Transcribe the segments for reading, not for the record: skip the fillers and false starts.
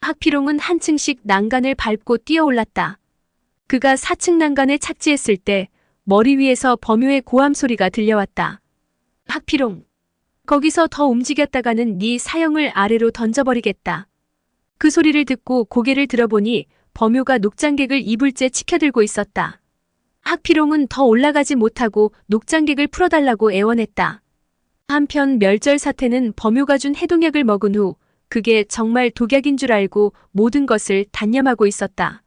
학피롱은 한 층씩 난간을 밟고 뛰어올랐다. 그가 4층 난간에 착지했을 때 머리 위에서 범효의 고함 소리가 들려왔다. 학피롱, 거기서 더 움직였다가는 네 사형을 아래로 던져버리겠다. 그 소리를 듣고 고개를 들어보니 범효가 녹장객을 이불째 치켜들고 있었다. 학피롱은 더 올라가지 못하고 녹장객을 풀어달라고 애원했다. 한편 멸절사태는 범효가 준 해독약을 먹은 후 그게 정말 독약인 줄 알고 모든 것을 단념하고 있었다.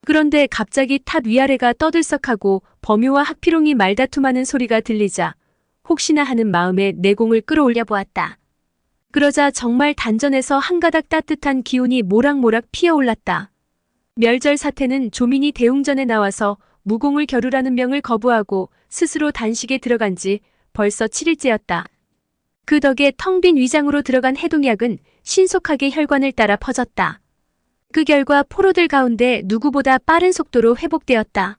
그런데 갑자기 탑 위아래가 떠들썩하고 범효와 학피롱이 말다툼하는 소리가 들리자 혹시나 하는 마음에 내공을 끌어올려 보았다. 그러자 정말 단전에서 한 가닥 따뜻한 기운이 모락모락 피어올랐다. 멸절사태는 조민이 대웅전에 나와서 무공을 겨루라는 명을 거부하고 스스로 단식에 들어간 지 벌써 7일째였다. 그 덕에 텅 빈 위장으로 들어간 해독약은 신속하게 혈관을 따라 퍼졌다. 그 결과 포로들 가운데 누구보다 빠른 속도로 회복되었다.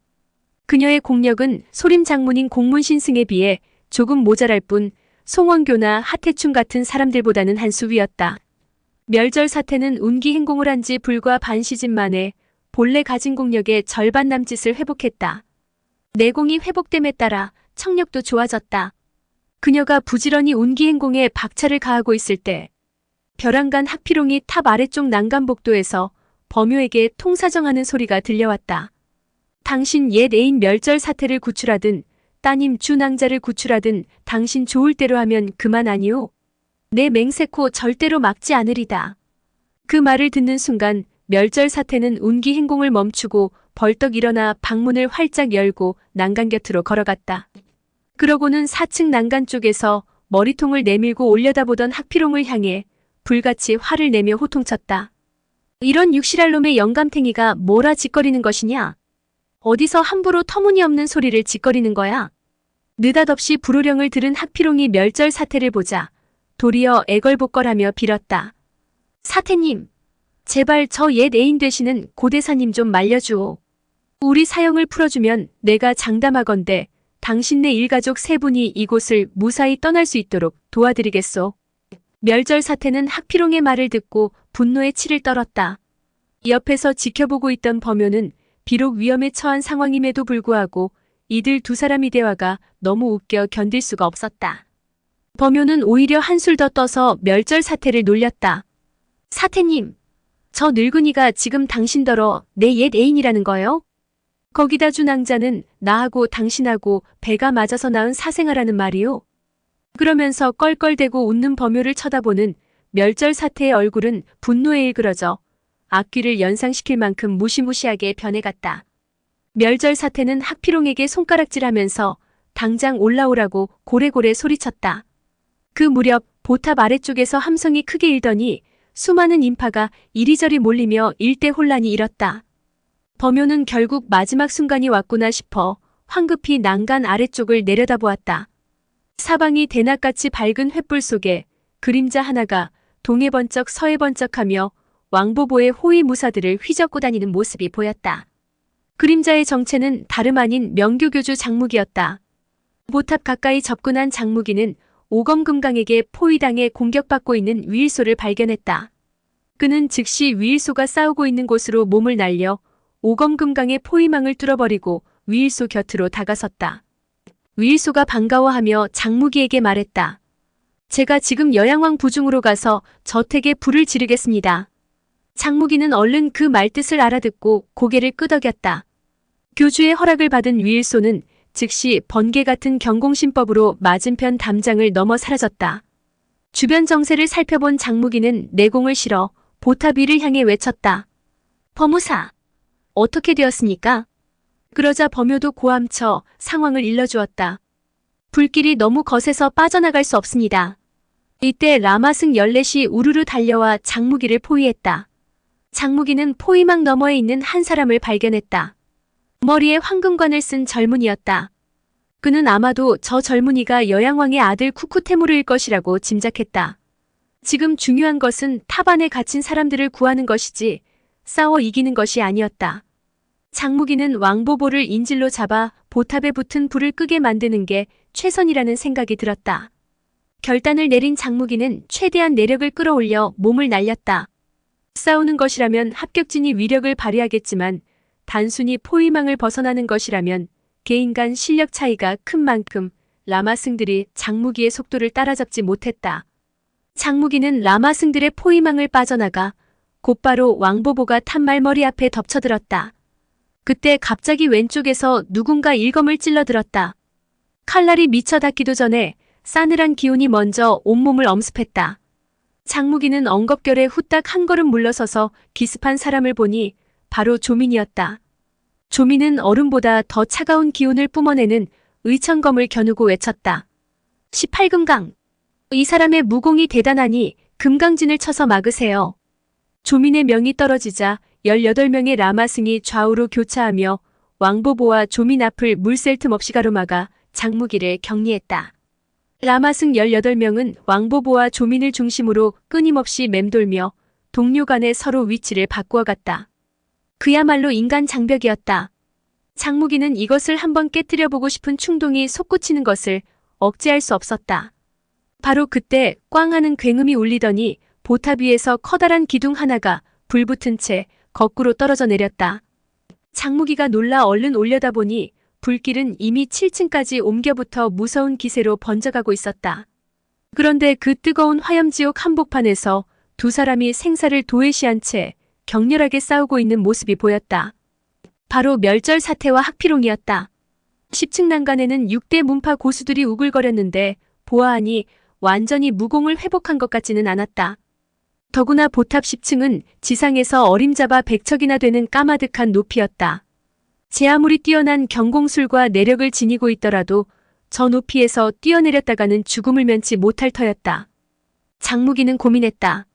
그녀의 공력은 소림 장문인 공문신승에 비해 조금 모자랄 뿐 송원교나 하태충 같은 사람들보다는 한 수 위였다. 멸절사태는 운기 행공을 한 지 불과 반 시즌 만에 본래 가진 공력의 절반 남짓을 회복했다. 내공이 회복됨에 따라 청력도 좋아졌다. 그녀가 부지런히 운기 행공에 박차를 가하고 있을 때 벼랑간 학피롱이 탑 아래쪽 난간 복도에서 범효에게 통사정하는 소리가 들려왔다. 당신 옛 애인 멸절사태를 구출하든 따님 주낭자를 구출하든 당신 좋을 대로 하면 그만 아니오. 내 맹세코 절대로 막지 않으리다. 그 말을 듣는 순간 멸절사태는 운기 행공을 멈추고 벌떡 일어나 방문을 활짝 열고 난간 곁으로 걸어갔다. 그러고는 4층 난간 쪽에서 머리통을 내밀고 올려다보던 학피롱을 향해 불같이 화를 내며 호통쳤다. 이런 육실할 놈의 영감탱이가 뭐라 짓거리는 것이냐? 어디서 함부로 터무니없는 소리를 짓거리는 거야? 느닷없이 불호령을 들은 학피롱이 멸절사태를 보자 도리어 애걸복걸하며 빌었다. 사태님, 제발 저 옛 애인 되시는 고대사님 좀 말려주오. 우리 사형을 풀어주면 내가 장담하건대 당신네 일가족 3분이 이곳을 무사히 떠날 수 있도록 도와드리겠소. 멸절사태는 학피롱의 말을 듣고 분노에 치를 떨었다. 옆에서 지켜보고 있던 범효는 비록 위험에 처한 상황임에도 불구하고 이들 두 사람의 대화가 너무 웃겨 견딜 수가 없었다. 범효는 오히려 한술 더 떠서 멸절사태를 놀렸다. 사태님, 저 늙은이가 지금 당신더러 내 옛 애인이라는 거요? 거기다 주낭자는 나하고 당신하고 배가 맞아서 낳은 사생아라는 말이오. 그러면서 껄껄대고 웃는 범효를 쳐다보는 멸절사태의 얼굴은 분노에 일그러져 악귀를 연상시킬 만큼 무시무시하게 변해갔다. 멸절사태는 학피롱에게 손가락질하면서 당장 올라오라고 고래고래 소리쳤다. 그 무렵 보탑 아래쪽에서 함성이 크게 일더니 수많은 인파가 이리저리 몰리며 일대 혼란이 일었다. 범효는 결국 마지막 순간이 왔구나 싶어 황급히 난간 아래쪽을 내려다보았다. 사방이 대낮같이 밝은 횃불 속에 그림자 하나가 동해 번쩍 서해 번쩍하며 왕보보의 호위무사들을 휘젓고 다니는 모습이 보였다. 그림자의 정체는 다름 아닌 명교교주 장무기였다. 보탑 가까이 접근한 장무기는 오검금강에게 포위당해 공격받고 있는 위일소를 발견했다. 그는 즉시 위일소가 싸우고 있는 곳으로 몸을 날려 오검금강의 포위망을 뚫어버리고 위일소 곁으로 다가섰다. 위일소가 반가워하며 장무기에게 말했다. 제가 지금 여양왕 부중으로 가서 저택에 불을 지르겠습니다. 장무기는 얼른 그 말뜻을 알아듣고 고개를 끄덕였다. 교주의 허락을 받은 위일소는 즉시 번개 같은 경공신법으로 맞은편 담장을 넘어 사라졌다. 주변 정세를 살펴본 장무기는 내공을 실어 보탑 위를 향해 외쳤다. 범우사, 어떻게 되었습니까? 그러자 범효도 고함쳐 상황을 일러주었다. 불길이 너무 거세서 빠져나갈 수 없습니다. 이때 라마승 14시 우르르 달려와 장무기를 포위했다. 장무기는 포위망 너머에 있는 한 사람을 발견했다. 머리에 황금관을 쓴 젊은이였다. 그는 아마도 저 젊은이가 여양왕의 아들 쿠쿠테무르일 것이라고 짐작했다. 지금 중요한 것은 탑 안에 갇힌 사람들을 구하는 것이지 싸워 이기는 것이 아니었다. 장무기는 왕보보를 인질로 잡아 보탑에 붙은 불을 끄게 만드는 게 최선이라는 생각이 들었다. 결단을 내린 장무기는 최대한 내력을 끌어올려 몸을 날렸다. 싸우는 것이라면 합격진이 위력을 발휘하겠지만 단순히 포위망을 벗어나는 것이라면 개인 간 실력 차이가 큰 만큼 라마승들이 장무기의 속도를 따라잡지 못했다. 장무기는 라마승들의 포위망을 빠져나가 곧바로 왕보보가 탄 말머리 앞에 덮쳐들었다. 그때 갑자기 왼쪽에서 누군가 일검을 찔러들었다. 칼날이 미쳐 닿기도 전에 싸늘한 기운이 먼저 온몸을 엄습했다. 장무기는 엉겁결에 후딱 한 걸음 물러서서 기습한 사람을 보니 바로 조민이었다. 조민은 얼음보다 더 차가운 기운을 뿜어내는 의천검을 겨누고 외쳤다. 18금강. 이 사람의 무공이 대단하니 금강진을 쳐서 막으세요. 조민의 명이 떨어지자 18명의 라마승이 좌우로 교차하며 왕보보와 조민 앞을 물샐 틈 없이 가로막아 장무기를 격리했다. 라마승 18명은 왕보보와 조민을 중심으로 끊임없이 맴돌며 동료 간에 서로 위치를 바꾸어 갔다. 그야말로 인간 장벽이었다. 장무기는 이것을 한번 깨뜨려보고 싶은 충동이 솟구치는 것을 억제할 수 없었다. 바로 그때 꽝 하는 굉음이 울리더니 보탑 위에서 커다란 기둥 하나가 불붙은 채 거꾸로 떨어져 내렸다. 장무기가 놀라 얼른 올려다보니 불길은 이미 7층까지 옮겨붙어 무서운 기세로 번져가고 있었다. 그런데 그 뜨거운 화염지옥 한복판에서 두 사람이 생사를 도외시한 채 격렬하게 싸우고 있는 모습이 보였다. 바로 멸절사태와 학피롱이었다. 10층 난간에는 6대 문파 고수들이 우글거렸는데 보아하니 완전히 무공을 회복한 것 같지는 않았다. 더구나 보탑 10층은 지상에서 어림잡아 100척이나 되는 까마득한 높이였다. 제 아무리 뛰어난 경공술과 내력을 지니고 있더라도 저 높이에서 뛰어내렸다가는 죽음을 면치 못할 터였다. 장무기는 고민했다.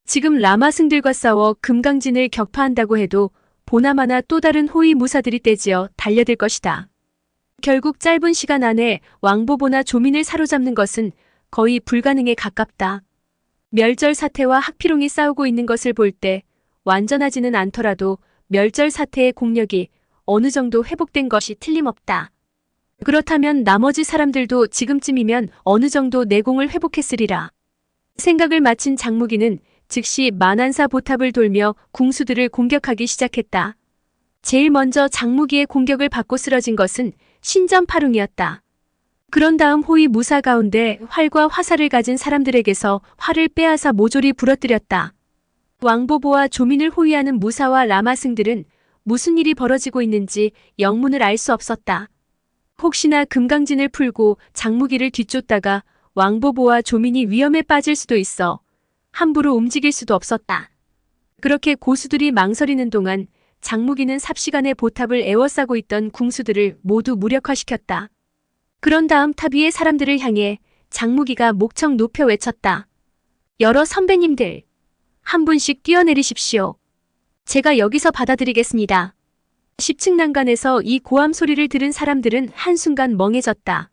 지금 라마승들과 싸워 금강진을 격파한다고 해도 보나마나 또 다른 호위 무사들이 떼지어 달려들 것이다. 결국 짧은 시간 안에 왕보보나 조민을 사로잡는 것은 거의 불가능에 가깝다. 멸절사태와 학피롱이 싸우고 있는 것을 볼 때 완전하지는 않더라도 멸절사태의 공력이 어느 정도 회복된 것이 틀림없다. 그렇다면 나머지 사람들도 지금쯤이면 어느 정도 내공을 회복했으리라. 생각을 마친 장무기는 즉시 만안사 보탑을 돌며 궁수들을 공격하기 시작했다. 제일 먼저 장무기의 공격을 받고 쓰러진 것은 신전파룽이었다. 그런 다음 호위 무사 가운데 활과 화살을 가진 사람들에게서 활을 빼앗아 모조리 부러뜨렸다. 왕보보와 조민을 호위하는 무사와 라마승들은 무슨 일이 벌어지고 있는지 영문을 알 수 없었다. 혹시나 금강진을 풀고 장무기를 뒤쫓다가 왕보보와 조민이 위험에 빠질 수도 있어 함부로 움직일 수도 없었다. 그렇게 고수들이 망설이는 동안 장무기는 삽시간에 보탑을 에워싸고 있던 궁수들을 모두 무력화시켰다. 그런 다음 탑 위의 사람들을 향해 장무기가 목청 높여 외쳤다. 여러 선배님들, 한 분씩 뛰어내리십시오. 제가 여기서 받아드리겠습니다. 10층 난간에서 이 고함 소리를 들은 사람들은 한순간 멍해졌다.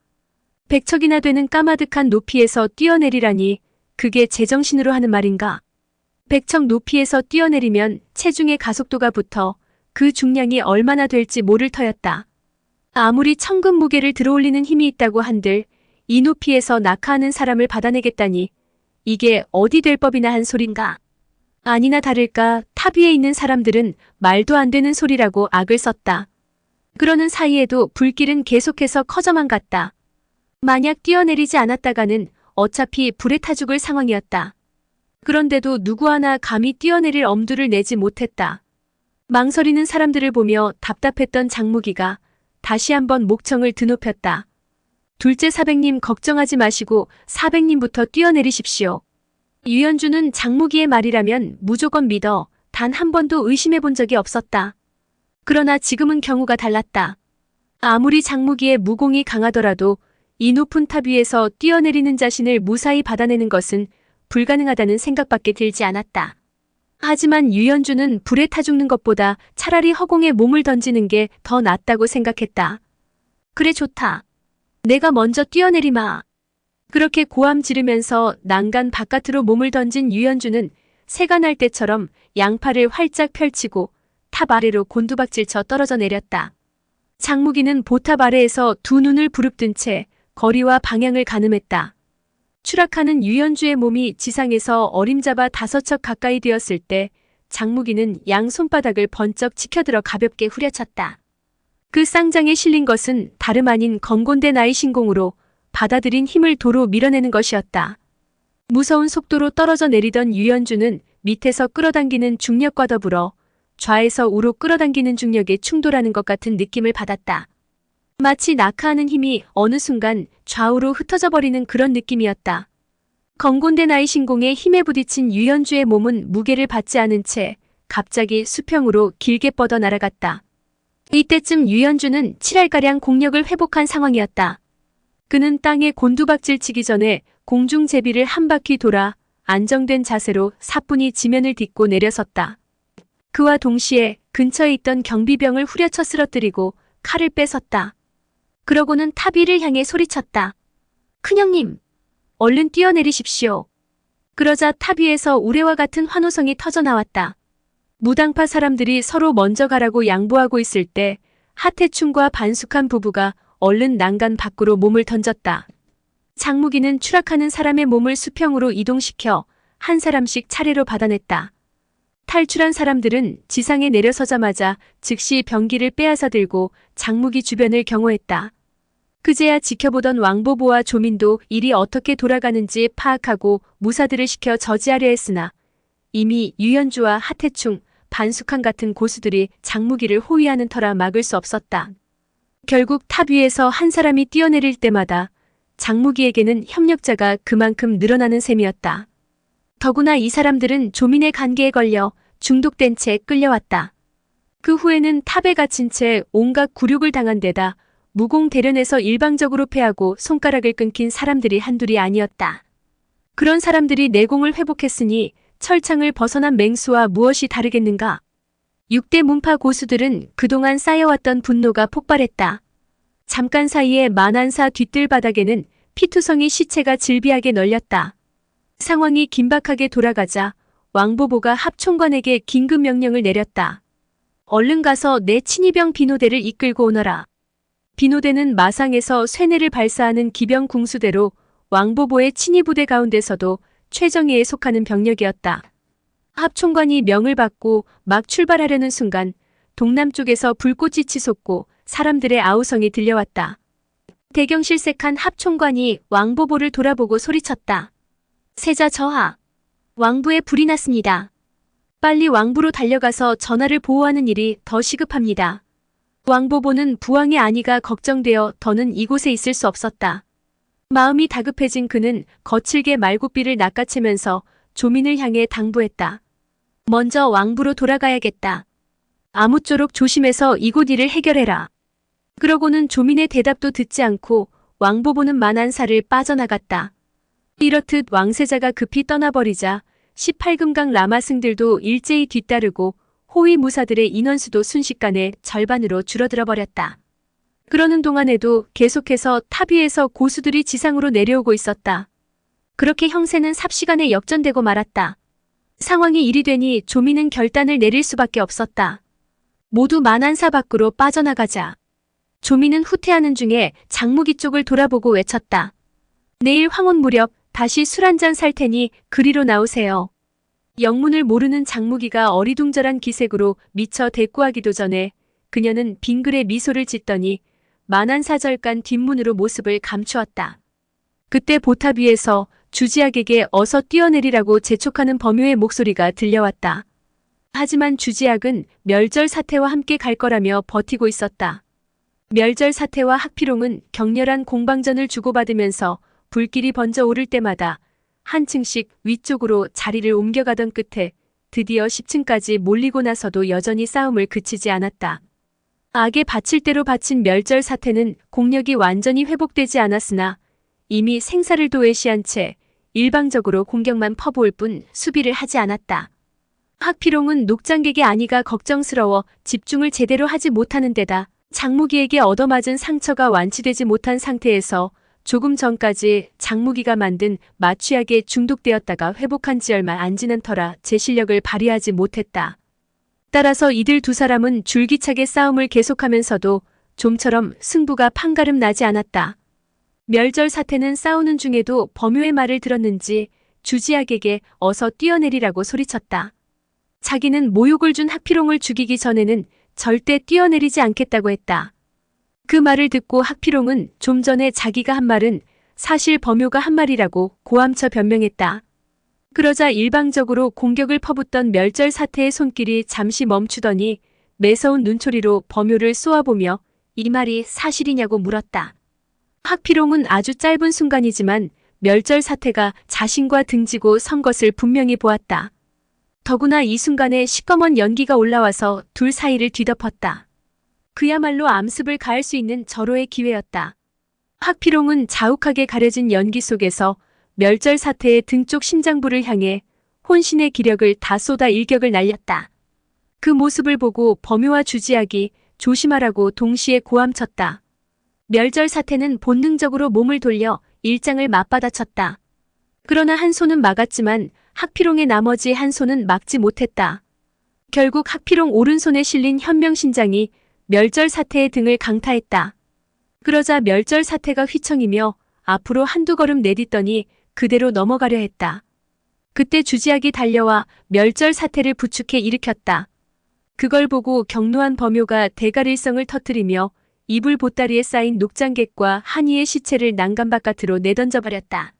100척이나 되는 까마득한 높이에서 뛰어내리라니 그게 제정신으로 하는 말인가? 100척 높이에서 뛰어내리면 체중의 가속도가 붙어 그 중량이 얼마나 될지 모를 터였다. 아무리 천근 무게를 들어올리는 힘이 있다고 한들 이 높이에서 낙하하는 사람을 받아내겠다니 이게 어디 될 법이나 한 소린가? 아니나 다를까 탑 위에 있는 사람들은 말도 안 되는 소리라고 악을 썼다. 그러는 사이에도 불길은 계속해서 커져만 갔다. 만약 뛰어내리지 않았다가는 어차피 불에 타 죽을 상황이었다. 그런데도 누구 하나 감히 뛰어내릴 엄두를 내지 못했다. 망설이는 사람들을 보며 답답했던 장무기가 다시 한번 목청을 드높였다. 둘째 400님 걱정하지 마시고 400님부터 뛰어내리십시오. 유연주는 장무기의 말이라면 무조건 믿어 단 한 번도 의심해 본 적이 없었다. 그러나 지금은 경우가 달랐다. 아무리 장무기의 무공이 강하더라도 이 높은 탑 위에서 뛰어내리는 자신을 무사히 받아내는 것은 불가능하다는 생각밖에 들지 않았다. 하지만 유연주는 불에 타 죽는 것보다 차라리 허공에 몸을 던지는 게 더 낫다고 생각했다. 그래 좋다. 내가 먼저 뛰어내리마. 그렇게 고함 지르면서 난간 바깥으로 몸을 던진 유연주는 새가 날 때처럼 양팔을 활짝 펼치고 탑 아래로 곤두박질쳐 떨어져 내렸다. 장무기는 보탑 아래에서 두 눈을 부릅뜬 채 거리와 방향을 가늠했다. 추락하는 유연주의 몸이 지상에서 어림잡아 5척 가까이 되었을 때 장무기는 양 손바닥을 번쩍 치켜들어 가볍게 후려쳤다. 그 쌍장에 실린 것은 다름 아닌 검곤대 나이 신공으로 받아들인 힘을 도로 밀어내는 것이었다. 무서운 속도로 떨어져 내리던 유연주는 밑에서 끌어당기는 중력과 더불어 좌에서 우로 끌어당기는 중력에 충돌하는 것 같은 느낌을 받았다. 마치 낙하하는 힘이 어느 순간 좌우로 흩어져 버리는 그런 느낌이었다. 검곤대 나이 신공의 힘에 부딪힌 유연주의 몸은 무게를 받지 않은 채 갑자기 수평으로 길게 뻗어 날아갔다. 이때쯤 유연주는 7알가량 공력을 회복한 상황이었다. 그는 땅에 곤두박질 치기 전에 공중 제비를 한 바퀴 돌아 안정된 자세로 사뿐히 지면을 딛고 내려섰다. 그와 동시에 근처에 있던 경비병을 후려쳐 쓰러뜨리고 칼을 뺏었다. 그러고는 타비를 향해 소리쳤다. 큰형님, 얼른 뛰어내리십시오. 그러자 타비에서 우레와 같은 환호성이 터져나왔다. 무당파 사람들이 서로 먼저 가라고 양보하고 있을 때 하태충과 반숙한 부부가 얼른 난간 밖으로 몸을 던졌다. 장무기는 추락하는 사람의 몸을 수평으로 이동시켜 한 사람씩 차례로 받아냈다. 탈출한 사람들은 지상에 내려서자마자 즉시 병기를 빼앗아 들고 장무기 주변을 경호했다. 그제야 지켜보던 왕보보와 조민도 일이 어떻게 돌아가는지 파악하고 무사들을 시켜 저지하려 했으나 이미 유연주와 하태충, 반숙한 같은 고수들이 장무기를 호위하는 터라 막을 수 없었다. 결국 탑 위에서 한 사람이 뛰어내릴 때마다 장무기에게는 협력자가 그만큼 늘어나는 셈이었다. 더구나 이 사람들은 조민의 관계에 걸려 중독된 채 끌려왔다. 그 후에는 탑에 갇힌 채 온갖 굴욕을 당한 데다 무공 대련에서 일방적으로 패하고 손가락을 끊긴 사람들이 한둘이 아니었다. 그런 사람들이 내공을 회복했으니 철창을 벗어난 맹수와 무엇이 다르겠는가? 6대 문파 고수들은 그동안 쌓여왔던 분노가 폭발했다. 잠깐 사이에 만안사 뒷뜰바닥에는 피투성이 시체가 질비하게 널렸다. 상황이 긴박하게 돌아가자 왕보보가 합총관에게 긴급 명령을 내렸다. 얼른 가서 내 친위병 비노대를 이끌고 오너라. 비노대는 마상에서 쇠뇌를 발사하는 기병 궁수대로 왕보보의 친위부대 가운데서도 최정예에 속하는 병력이었다. 합총관이 명을 받고 막 출발하려는 순간 동남쪽에서 불꽃이 치솟고 사람들의 아우성이 들려왔다. 대경실색한 합총관이 왕보보를 돌아보고 소리쳤다. 세자 저하, 왕부에 불이 났습니다. 빨리 왕부로 달려가서 전하를 보호하는 일이 더 시급합니다. 왕보보는 부왕의 안위가 걱정되어 더는 이곳에 있을 수 없었다. 마음이 다급해진 그는 거칠게 말굽비를 낚아채면서 조민을 향해 당부했다. 먼저 왕부로 돌아가야겠다. 아무쪼록 조심해서 이곳 일을 해결해라. 그러고는 조민의 대답도 듣지 않고 왕보보는 만안사를 빠져나갔다. 이렇듯 왕세자가 급히 떠나버리자 18금강 라마승들도 일제히 뒤따르고 호위 무사들의 인원수도 순식간에 절반으로 줄어들어 버렸다. 그러는 동안에도 계속해서 탑 위에서 고수들이 지상으로 내려오고 있었다. 그렇게 형세는 삽시간에 역전되고 말았다. 상황이 이리 되니 조민은 결단을 내릴 수밖에 없었다. 모두 만안사 밖으로 빠져나가자. 조민은 후퇴하는 중에 장무기 쪽을 돌아보고 외쳤다. 내일 황혼 무렵 다시 술 한잔 살 테니 그리로 나오세요. 영문을 모르는 장무기가 어리둥절한 기색으로 미처 대꾸하기도 전에 그녀는 빙글에 미소를 짓더니 만안사절간 뒷문으로 모습을 감추었다. 그때 보탑 위에서 주지학에게 어서 뛰어내리라고 재촉하는 범유의 목소리가 들려왔다. 하지만 주지학은 멸절 사태와 함께 갈 거라며 버티고 있었다. 멸절 사태와 학피롱은 격렬한 공방전을 주고받으면서 불길이 번져 오를 때마다 한층씩 위쪽으로 자리를 옮겨가던 끝에 드디어 10층까지 몰리고 나서도 여전히 싸움을 그치지 않았다. 악에 바칠 대로 바친 멸절 사태는 공력이 완전히 회복되지 않았으나 이미 생사를 도외시한 채 일방적으로 공격만 퍼부을 뿐 수비를 하지 않았다. 학피롱은 녹장객의 안위가 걱정스러워 집중을 제대로 하지 못하는 데다 장무기에게 얻어맞은 상처가 완치되지 못한 상태에서 조금 전까지 장무기가 만든 마취약에 중독되었다가 회복한 지 얼마 안 지난 터라 제 실력을 발휘하지 못했다. 따라서 이들 두 사람은 줄기차게 싸움을 계속하면서도 좀처럼 승부가 판가름 나지 않았다. 멸절 사태는 싸우는 중에도 범유의 말을 들었는지 주지학에게 어서 뛰어내리라고 소리쳤다. 자기는 모욕을 준 학피롱을 죽이기 전에는 절대 뛰어내리지 않겠다고 했다. 그 말을 듣고 학피롱은 좀 전에 자기가 한 말은 사실 범효가 한 말이라고 고함쳐 변명했다. 그러자 일방적으로 공격을 퍼붓던 멸절사태의 손길이 잠시 멈추더니 매서운 눈초리로 범효를 쏘아보며 이 말이 사실이냐고 물었다. 학피롱은 아주 짧은 순간이지만 멸절사태가 자신과 등지고 선 것을 분명히 보았다. 더구나 이 순간에 시꺼먼 연기가 올라와서 둘 사이를 뒤덮었다. 그야말로 암습을 가할 수 있는 절호의 기회였다. 학피롱은 자욱하게 가려진 연기 속에서 멸절사태의 등쪽 심장부를 향해 혼신의 기력을 다 쏟아 일격을 날렸다. 그 모습을 보고 범효와 주지학이 조심하라고 동시에 고함쳤다. 멸절사태는 본능적으로 몸을 돌려 일장을 맞받아쳤다. 그러나 한 손은 막았지만 학피롱의 나머지 한 손은 막지 못했다. 결국 학피롱 오른손에 실린 현명신장이 멸절사태의 등을 강타했다. 그러자 멸절사태가 휘청이며 앞으로 한두 걸음 내딛더니 그대로 넘어가려 했다. 그때 주지학이 달려와 멸절사태를 부축해 일으켰다. 그걸 보고 경노한 범효가 대가릴성을 터뜨리며 이불 보따리에 쌓인 녹장객과 한이의 시체를 난간 바깥으로 내던져버렸다.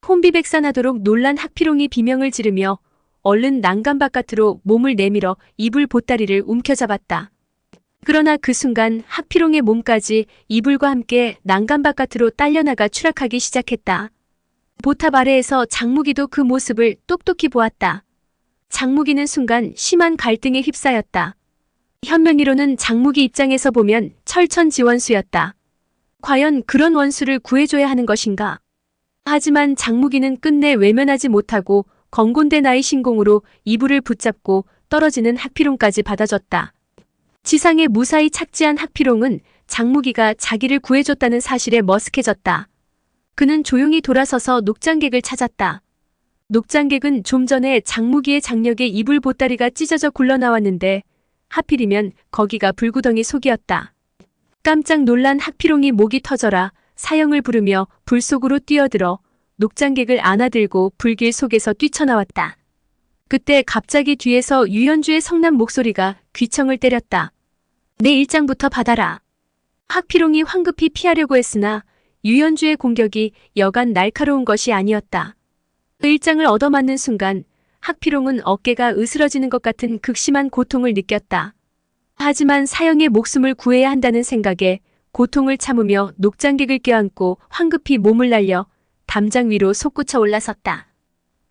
혼비백산하도록 놀란 학피롱이 비명을 지르며 얼른 난간 바깥으로 몸을 내밀어 이불 보따리를 움켜잡았다. 그러나 그 순간 학피롱의 몸까지 이불과 함께 난간 바깥으로 딸려나가 추락하기 시작했다. 보탑 아래에서 장무기도 그 모습을 똑똑히 보았다. 장무기는 순간 심한 갈등에 휩싸였다. 현명이로는 장무기 입장에서 보면 철천지원수였다. 과연 그런 원수를 구해줘야 하는 것인가? 하지만 장무기는 끝내 외면하지 못하고 건곤대 나의 신공으로 이불을 붙잡고 떨어지는 학피롱까지 받아줬다. 지상에 무사히 착지한 학피롱은 장무기가 자기를 구해줬다는 사실에 머쓱해졌다. 그는 조용히 돌아서서 녹장객을 찾았다. 녹장객은 좀 전에 장무기의 장력에 이불 보따리가 찢어져 굴러나왔는데 하필이면 거기가 불구덩이 속이었다. 깜짝 놀란 학피롱이 목이 터져라 사형을 부르며 불 속으로 뛰어들어 녹장객을 안아들고 불길 속에서 뛰쳐나왔다. 그때 갑자기 뒤에서 유연주의 성난 목소리가 귀청을 때렸다. 내 일장부터 받아라. 학피롱이 황급히 피하려고 했으나 유연주의 공격이 여간 날카로운 것이 아니었다. 일장을 얻어맞는 순간 학피롱은 어깨가 으스러지는 것 같은 극심한 고통을 느꼈다. 하지만 사형의 목숨을 구해야 한다는 생각에 고통을 참으며 녹장객을 껴안고 황급히 몸을 날려 담장 위로 솟구쳐 올라섰다.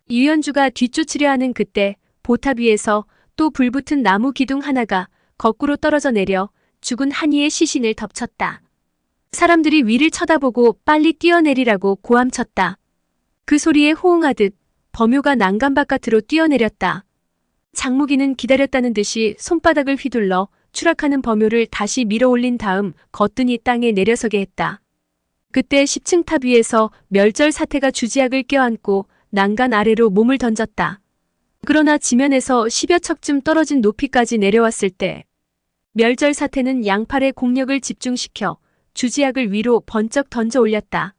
유연주가 뒤쫓으려 하는 그때 보탑 위에서 또 불붙은 나무 기둥 하나가 거꾸로 떨어져 내려 죽은 한이의 시신을 덮쳤다. 사람들이 위를 쳐다보고 빨리 뛰어내리라고 고함쳤다. 그 소리에 호응하듯 범효가 난간 바깥으로 뛰어내렸다. 장무기는 기다렸다는 듯이 손바닥을 휘둘러 추락하는 범효를 다시 밀어올린 다음 거뜬히 땅에 내려서게 했다. 그때 10층 탑 위에서 멸절사태가 주지학을 껴안고 난간 아래로 몸을 던졌다. 그러나 지면에서 10여 척쯤 떨어진 높이까지 내려왔을 때 멸절사태는 양팔의 공력을 집중시켜 주지학을 위로 번쩍 던져 올렸다.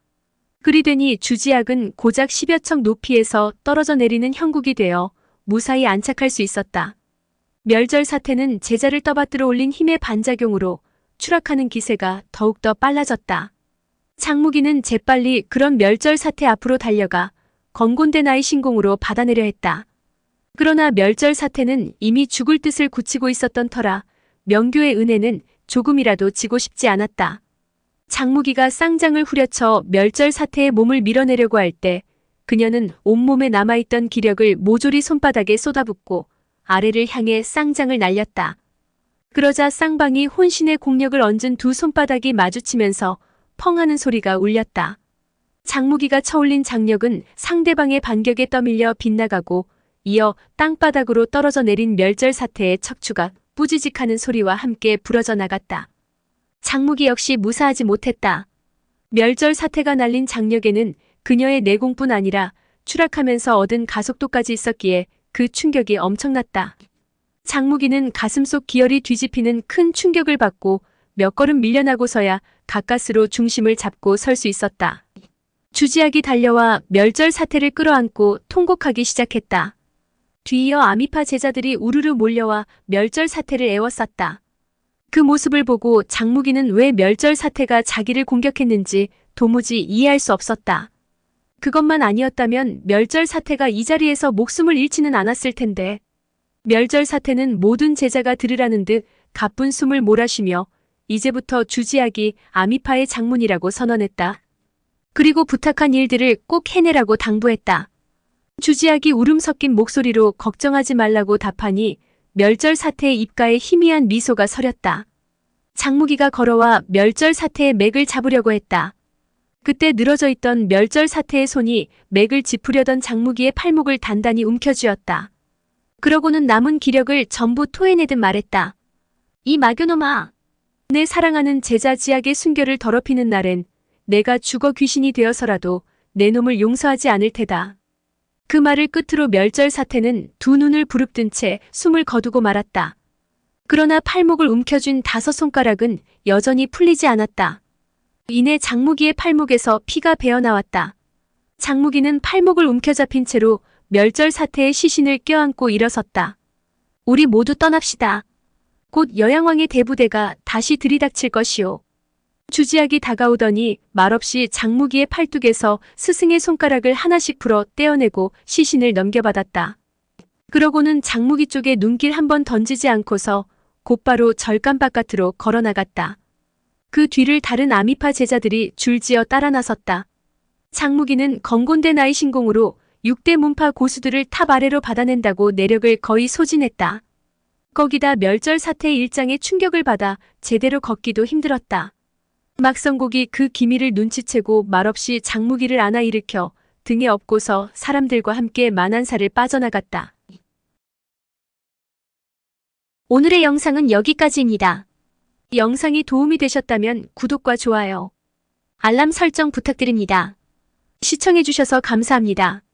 그리 되니 주지학은 고작 10여 척 높이에서 떨어져 내리는 형국이 되어 무사히 안착할 수 있었다. 멸절사태는 제자를 떠받들어 올린 힘의 반작용으로 추락하는 기세가 더욱더 빨라졌다. 장무기는 재빨리 그런 멸절사태 앞으로 달려가 건곤대 나의 신공으로 받아내려 했다. 그러나 멸절사태는 이미 죽을 뜻을 굳히고 있었던 터라 명교의 은혜는 조금이라도 지고 싶지 않았다. 장무기가 쌍장을 후려쳐 멸절사태의 몸을 밀어내려고 할 때 그녀는 온몸에 남아있던 기력을 모조리 손바닥에 쏟아붓고 아래를 향해 쌍장을 날렸다. 그러자 쌍방이 혼신의 공력을 얹은 두 손바닥이 마주치면서 펑 하는 소리가 울렸다. 장무기가 쳐올린 장력은 상대방의 반격에 떠밀려 빗나가고 이어 땅바닥으로 떨어져 내린 멸절사태의 척추가 뿌지직하는 소리와 함께 부러져 나갔다. 장무기 역시 무사하지 못했다. 멸절사태가 날린 장력에는 그녀의 내공뿐 아니라 추락하면서 얻은 가속도까지 있었기에 그 충격이 엄청났다. 장무기는 가슴속 기혈이 뒤집히는 큰 충격을 받고 몇 걸음 밀려나고서야 가까스로 중심을 잡고 설 수 있었다. 주지학이 달려와 멸절사태를 끌어안고 통곡하기 시작했다. 뒤이어 아미파 제자들이 우르르 몰려와 멸절 사태를 애워쌌다. 그 모습을 보고 장무기는 왜 멸절 사태가 자기를 공격했는지 도무지 이해할 수 없었다. 그것만 아니었다면 멸절 사태가 이 자리에서 목숨을 잃지는 않았을 텐데. 멸절 사태는 모든 제자가 들으라는 듯 가쁜 숨을 몰아쉬며 이제부터 주지학이 아미파의 장문이라고 선언했다. 그리고 부탁한 일들을 꼭 해내라고 당부했다. 주지학이 울음 섞인 목소리로 걱정하지 말라고 답하니 멸절 사태의 입가에 희미한 미소가 서렸다. 장무기가 걸어와 멸절 사태의 맥을 잡으려고 했다. 그때 늘어져 있던 멸절 사태의 손이 맥을 짚으려던 장무기의 팔목을 단단히 움켜쥐었다. 그러고는 남은 기력을 전부 토해내듯 말했다. 이 마교놈아, 내 사랑하는 제자 지학의 순결을 더럽히는 날엔 내가 죽어 귀신이 되어서라도 내 놈을 용서하지 않을 테다. 그 말을 끝으로 멸절 사태는 두 눈을 부릅뜬 채 숨을 거두고 말았다. 그러나 팔목을 움켜쥔 5손가락은 여전히 풀리지 않았다. 이내 장무기의 팔목에서 피가 배어나왔다. 장무기는 팔목을 움켜잡힌 채로 멸절 사태의 시신을 껴안고 일어섰다. 우리 모두 떠납시다. 곧 여양왕의 대부대가 다시 들이닥칠 것이오. 주지학이 다가오더니 말없이 장무기의 팔뚝에서 스승의 손가락을 하나씩 풀어 떼어내고 시신을 넘겨받았다. 그러고는 장무기 쪽에 눈길 한번 던지지 않고서 곧바로 절간 바깥으로 걸어나갔다. 그 뒤를 다른 아미파 제자들이 줄지어 따라 나섰다. 장무기는 건곤대 나이 신공으로 6대 문파 고수들을 탑 아래로 받아낸다고 내력을 거의 소진했다. 거기다 멸절 사태의 일장에 충격을 받아 제대로 걷기도 힘들었다. 막성곡이 그 기미를 눈치채고 말없이 장무기를 안아 일으켜 등에 업고서 사람들과 함께 만안사를 빠져나갔다. 오늘의 영상은 여기까지입니다. 영상이 도움이 되셨다면 구독과 좋아요, 알람 설정 부탁드립니다. 시청해주셔서 감사합니다.